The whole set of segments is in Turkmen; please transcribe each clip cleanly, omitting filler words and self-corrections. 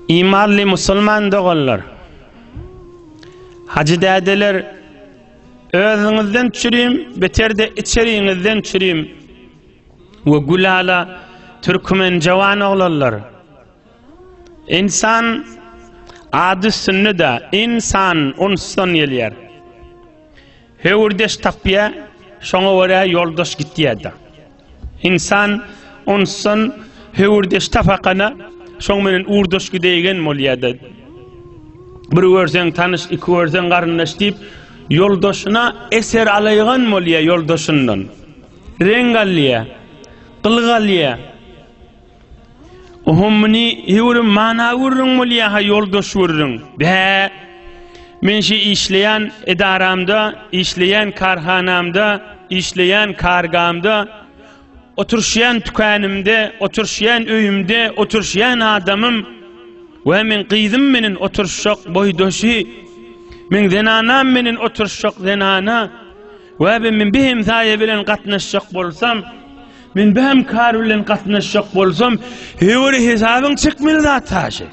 İmanlı musulman doğanlar, hacı dädeler, özüňizden çürüyüm, beterde içeriğinizden çürüyüm ve gulala Türkmen jawan oglanlar. İnsan adı sünni da insan onsan ýelýär. Hewurdeş tapýa, şoňa görä ýoldaş gitýärdi. İnsan onsan hewurdeş tapakana, şoň menen uğurdaş gidegen bolýardy. Bir görseň tanış, iki görseň garyndaş diýip ýoldaşyna eser alaýan bolýar ýoldaşyndan. Reň alýar, kılg alýar. Ohumni hewur mana wurrun bolýar ha ýoldaş wurrun. Bä men şi işleýän edaramda, işleýän karhanamda, işleýän kargamda, oturşýan tükanymda, oturşýan öýümde, oturşýan adamym we men gyzym menen oturşak boýdaşy, men zenanam menen oturşak zenana we men bihim saýe bilen gatnaşjak bolsam, men bäm kar bilen gatnaşjak bolsam, hewur hesabyň çykmyl zataşy.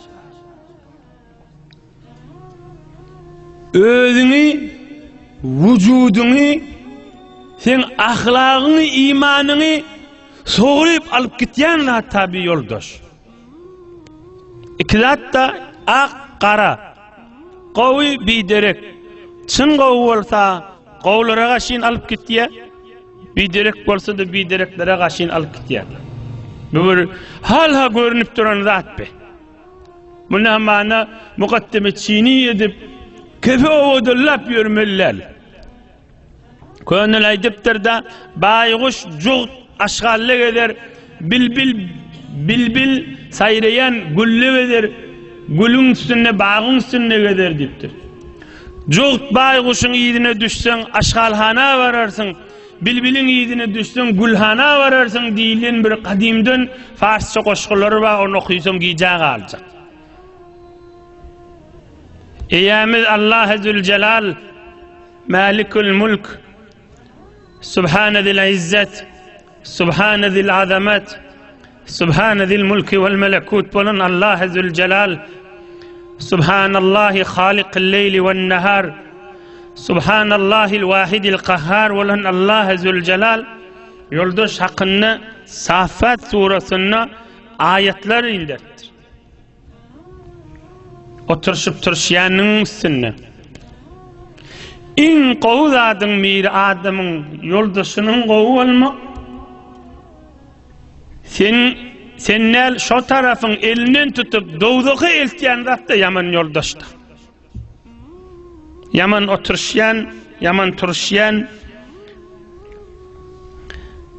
Özüňi, wüjudyňy, sen ahlagyny, imanyny soğuryp alyp gitýän tabi ýoldaş. İki zat da ak qara, gowy biderek. Çyn gowy bolsa, gowlara gaşyn alyp gitýär. Biderek bolsa da bidereklere gaşyn alyp gitýär. Bu bir halha görünip duran zat be. Muna mana muqaddime çini edip kefe odullap yürmeliler. Könül aýdypdyr da baýguş jugt aşgallyk eder, bilbil sayrayan güllük eder, gülüň üstüne bagyň üstüne eder dipdir. Jugt baýguşyň ýydyna düşseň aşgalhana bararsyň, bilbiliň ýydyna düşseň gülhana bararsyň diýilen bir kadimden farsça goşgulary bar, onu okuýsam giýjäň aljak. Eýämiz Allah Zülcelal, Malikul Mulk, Subhane zil izzet, Subhane zil azamet, Subhane zil mulki vel melekut bolan Allah Zülcelal, Subhanallahi halikil leyli vel nehar, Subhanallahil vahidil qahhar bolan Allah Zülcelal, ýoldaş hakyny Safat surasyna ayetler indirdir. Oturşup turşýanyň üstüne. İn gowy zadyň bir adamyň ýoldaşynyň gowy bolmak. Sen şo tarafyň elinden tutup dowdaky eltýän zat da yaman ýoldaşdy. Yaman oturşýan, yaman turşýan.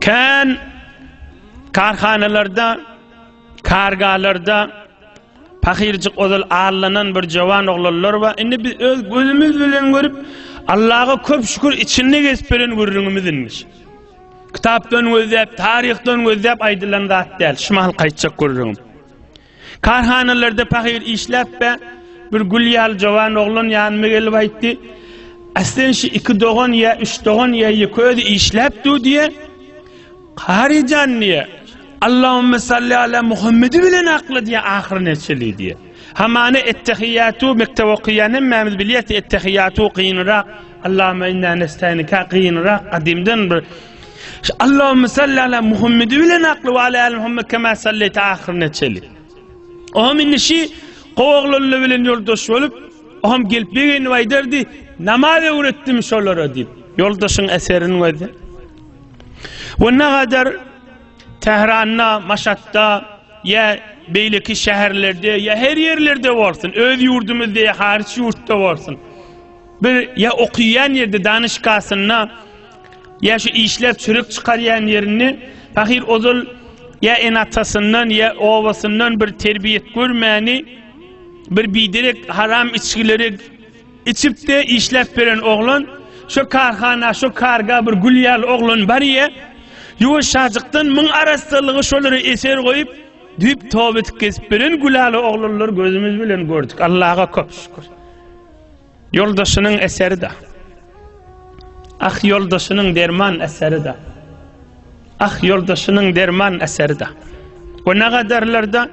Kan karhanalarda, kargalarda Pahircik ozal ağlanan bir jawan oglanlar var. Indi biz öz gözümüz bilen görüp Allah'a köp şükür içinde geçperen görürüňimizmiş. Kitapdan gözläp, tarihdan gözläp aýdylan zat däl. Şumal gaýtjak görürüňim. Karhanalarda pahir işläp bir gülýal jawan oglan ýanyma gelip aýtdy. Aslen şu 2 dogan ya 3 dogan ya ýeközi işläpdi diye. Qarijan niye? Allahümme salli ala Muhammed'i bilen aklı diye ahirine çeli diye. Hamane ettehiyyatu mektevakiyanın memiz biliyeti ettehiyyatu qiyinrak. Allahümme inna nestainika qiyinrak. Qadimden bir Allahümme salli ala Muhammed'i bilen aklı ve ala Muhammed kema sallita ahirine çeli. Oham innişi qoğlullu bilen yoldaş olup oham gelip begeni vayderdi namaze ürettim şolara deyip yoldaşın eserini vayder. Ve ne kadar Tehran'da, Maşat'ta, ya beyleki şehirlerde, ya her yerlerde varsın. Öz yurdumuzda, ya hariç yurtta varsın. Bir ya okuyan yerde danışkasına, ya şu işlep çürük çıkaryan yerini, fakir ozul ya enatasından, ya ovasından bir terbiyet görmeyeni, bir biderek haram içkileri içip de işlep veren oğlan, şu karhana, şu karga bir gülyal oğlan bariye, Yuvaşacıktan mın arastalığı şoları eser koyup deyip tövbe kesip bilen gülalı oğlanlar gözümüz bilen gördük. Allah'a köp şükür. Yoldaşının eseri de. Ah yoldaşının derman eseri de. Ah yoldaşının derman eseri de. O ne kadarlar da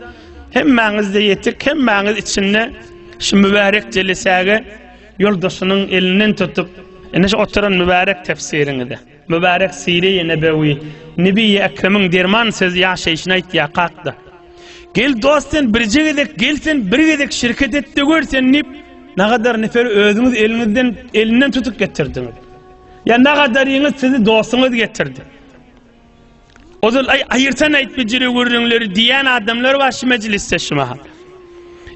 Hemmäňiz de ýetik, hemmäňiz içinde şu mübarek jelisäge yoldaşynyň elinden tutup ene şu oturan mübarek tefsiriňde mübarek Sire-i Nebewi Nebi-i Ekrem'in derman sözü ýaşaýyşyna aýtýar kakda. Gel dostun birjegedek gelsin birgedek şirket etdi görsen nip nagadar nefer özüňiz elinden tutup getirdiňiz. Ya nagadar ýeňiz sizi dostuňyz getirdi. Ozal ayırtan aýtmy jire görüňleri diýen adamlar baş mecliste şumaha.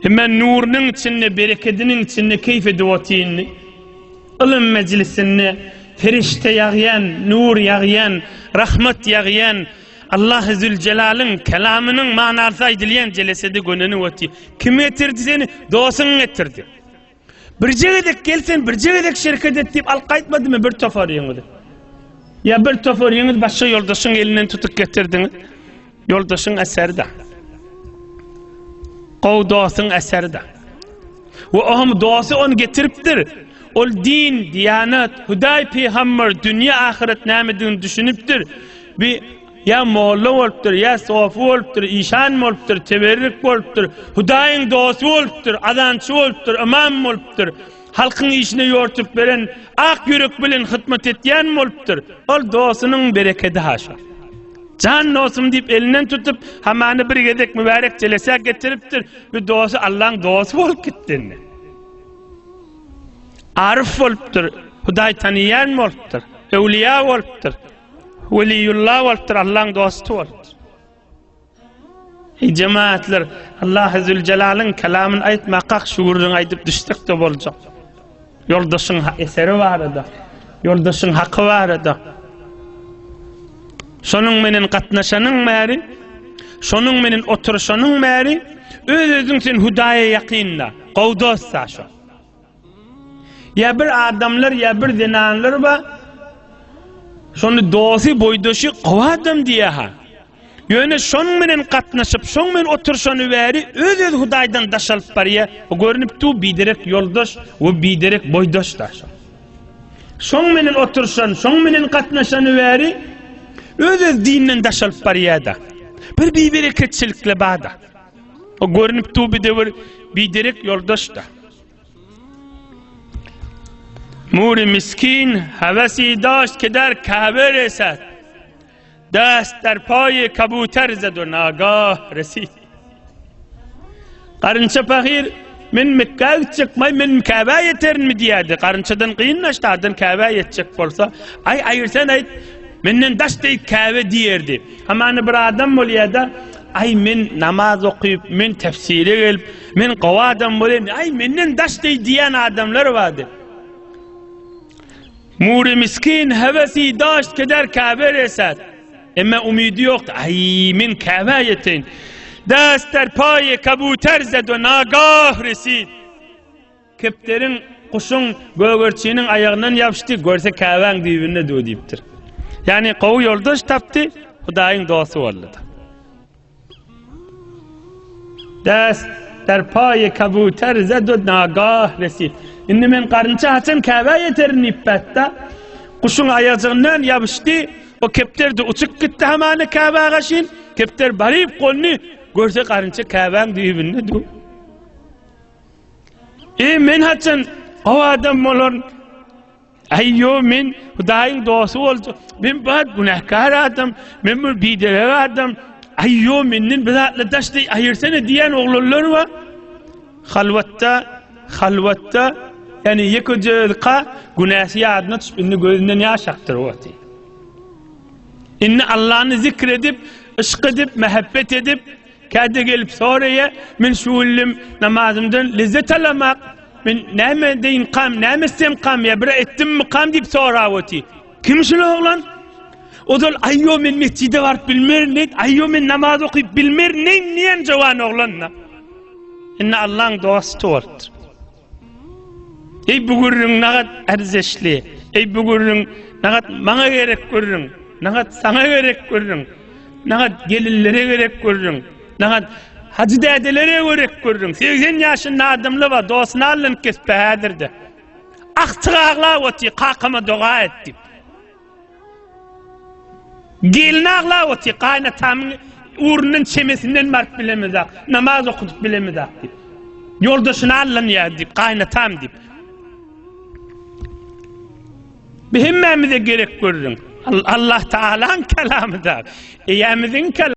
Hemen nurunyň içinde, bereketiniň içinde keyif edip otýyn. Ilim meclisinde ferişte ýagýan, nur ýagýan, rahmat ýagýan, Allah Zülcelal'ın kelamının manasy aýdylýan jelesede göneni otý. Kim getirdi seni? Dostuň getirdi. Birjegedek gelsen, birjegedek şirket et diýip alqaýtmadymy bir tofar ýeňiz? Ya bir tofar ýeňiz başga ýoldaşyň elinden tutup getirdiňiz. Ýoldaşyň eserde. Gow dostuň eserde. We ohm dosty onu getiripdir. Ol din, diyanat, Hudaý peýgamber, dünýä ahiret nämedigini düşünipdir. Bir ya molla bolupdyr, ya sofu bolupdyr, işan bolupdyr, teberrük bolupdyr, Hudaýyň dosty bolupdyr, azançy bolupdyr, imam bolupdyr. Halkyň işine ýortup beren, ak ýürek bilen hyzmat etýän bolupdyr. Ol dostunyň bereketi haşa. Can dostum diýip elinden tutup, hamany bir gedek mübarek jelese getiripdir. Bu dosty Allahyň dosty bolup gitdi. Arif bolupdyr, Hudaý taniýan bolupdyr, ewliýa bolupdyr, weliyullah bolupdyr, Allahyň dosty bolupdyr. Ey cemaatler, Allah Zülcelal'ın kelamını aýtmakak şuurun aýdyp düşdik de boljak. Yoldaşyň eseri barada, yoldaşyň haqqy barada. Şonuň menen gatnaşanyň märi, şonuň menen oturuşanyň märi, öz-özüň sen Hudaýa ýakynla, gowdossa şo. Ya bir adamlar, ya bir dinanlar ba, şonu dosy boýdaşy gowadam diýe ha. Ýöne şoň menen gatnaşyp, şoň menen oturşany bäri öz Hudaýdan daşalyp barýar. O görünipdi biderek ýoldaş we biderek boýdaşlar. Şoň menen oturşan, şoň menen gatnaşany bäri öz dinden daşalyp barýar da. Bir bereketçilikle bada. O görünipdi biderek ýoldaşlar. Muri miskin havasi daşt ke der Kabe resad. Dast der pay kabuter zed و nagah resid. Qarınça pahir men Mekke'ye çıkmay men Kabe'ye yeterin mi diyerdi. Qarınçadan qıyınlaştı adan Kabe'ye yetecek bolsa ay ayırsan ay menden daş deyip Kabe diyerdi. Ama bir adam bolýar da ay men namaz okuyup men tefsire gelip men qawadam bolýan ay menden daş dey diyen adamlar vardı. Muri miskin hevesi daşt keder Kabe resad. Ama umidi yoktu. Ay min Kabe yetin. Dast der pay kabuter zed ve nagah resid. Kepterin kuşun göğürçinin ayağından yapıştı. Görse Kabe'nin dibine do deyiptir. Yani qow yoldaş taptı. Hudaýyň dosty boldy. Dast der pay kabuter zed ve nagah resid. Indi men qarınça haçan Kabe yeterin ippatta. Kuşun ayağından yapıştı. O kepter de uçup gitti hamany Kabe'ye gaşyn. Kepter barip golny görse qarınça Kabe'nin dibinde dur. Men haçan o adam bolan ayyo men Hudaýyň dosty boldy. Men bad günahkar adam, men bir bidere adam. Ayyo menden bizatla daşdy aýyrsana diýen oglanlar var. Halwatda yani ýekjilqa günäsi ýadyna düşüp indi gözünden ýaş aktyryp inni Allah'ını zikredip, ışk edip, mehabbet edip, kâde gelip sonraya min şuullim namazımdan lezzet alamak, min näme deyin kam, näme istem kam ya bira ettim mi kam deyip sorawati. Kim şunu oğlan? O da ayyo men mescide varıp bilmer ne, ayyo men namaz okuyup bilmer ne, niyen cavan oğlanla? İnne Allah'ın dostu oldu. Ey bu gurrun nagat erzeşli, ey bu gurrun nagat mana gerek gurrun, nagat sana gerek gurrun, nagat gelillere gerek gurrun, nagat hacı dedelere gerek gurrun. 80 yaşında adamlı var, dostunu alın kespehadirdi. Aktığağla oti, kakama dua ettim. Gelini ağla oti, kaynatamın uğrunun çemesinden mark bilemezak, namaz okutup bilemezak dip. Yoldaşını allan ya dip, kaynatam dip. Bihimmemize gerek görürün. Allah Teala'nın kelamı da. Eyemizin kelamı.